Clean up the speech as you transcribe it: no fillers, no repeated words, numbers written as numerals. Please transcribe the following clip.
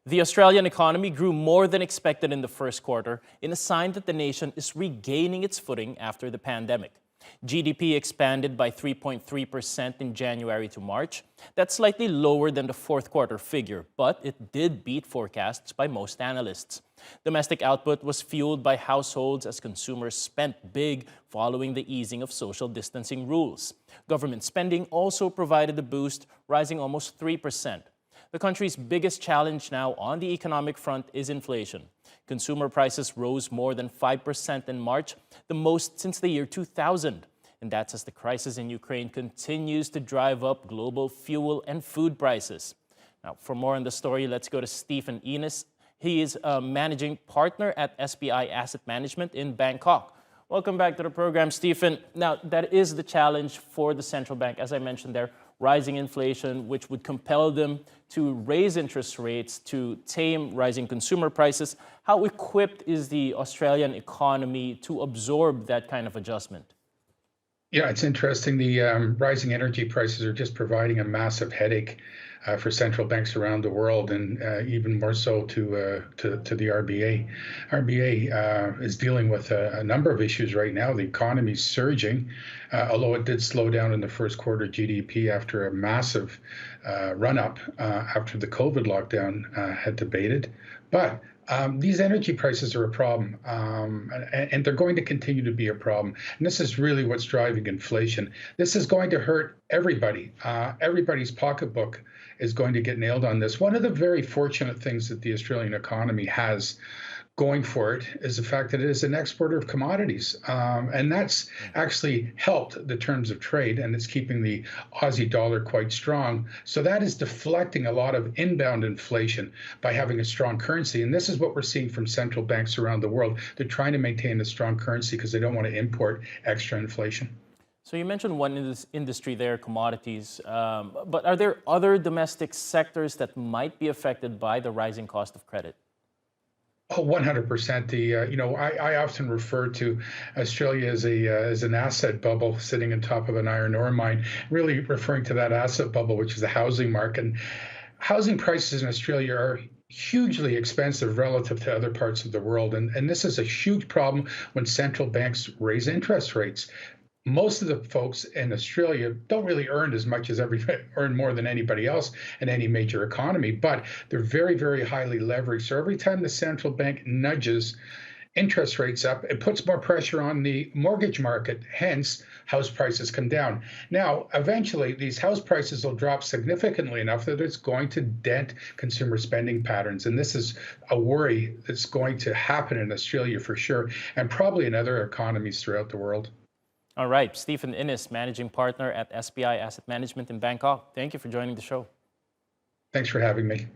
The Australian economy grew more than expected in the first quarter, in a sign that the nation is regaining its footing after the pandemic. GDP expanded by 3.3% in January to March. That's slightly lower than the fourth quarter figure, but it did beat forecasts by most analysts. Domestic output was fueled by households as consumers spent big following the easing of social distancing rules. Government spending also provided a boost, rising almost 3%. The country's biggest challenge now on the economic front is inflation. Consumer prices rose more than 5% in March, the most since the year 2000. And that's as the crisis in Ukraine continues to drive up global fuel and food prices. Now, for more on the story, let's go to Stephen Enos. He is a managing partner at SBI Asset Management in Bangkok. Welcome back to the program, Stephen. Now, that is the challenge for the central bank, as I mentioned there, rising inflation, which would compel them to raise interest rates to tame rising consumer prices. How equipped is the Australian economy to absorb that kind of adjustment? Yeah, it's interesting. The rising energy prices are just providing a massive headache for central banks around the world, and even more so to the RBA. RBA is dealing with a number of issues right now. The economy's surging, although it did slow down in the first quarter GDP after a massive run-up after the COVID lockdown had abated. But these energy prices are a problem, and they're going to continue to be a problem. And this is really what's driving inflation. This is going to hurt everybody. Everybody's pocketbook is going to get nailed on this. One of the very fortunate things that the Australian economy has going for it is the fact that it is an exporter of commodities. And that's actually helped the terms of trade, and it's keeping the Aussie dollar quite strong. So that is deflecting a lot of inbound inflation by having a strong currency. And this is what we're seeing from central banks around the world. They're trying to maintain a strong currency because they don't want to import extra inflation. So you mentioned one industry there, commodities, but are there other domestic sectors that might be affected by the rising cost of credit? Oh, 100%. I often refer to Australia as an asset bubble sitting on top of an iron ore mine, really referring to that asset bubble, which is the housing market. And housing prices in Australia are hugely expensive relative to other parts of the world. And this is a huge problem when central banks raise interest rates. Most of the folks in Australia don't really earn as much as earn more than anybody else in any major economy, but they're very, very highly leveraged. So every time the central bank nudges interest rates up, it puts more pressure on the mortgage market. Hence, house prices come down. Now, eventually, these house prices will drop significantly enough that it's going to dent consumer spending patterns. And this is a worry that's going to happen in Australia for sure, and probably in other economies throughout the world. All right, Stephen Innes, managing partner at SBI Asset Management in Bangkok. Thank you for joining the show. Thanks for having me.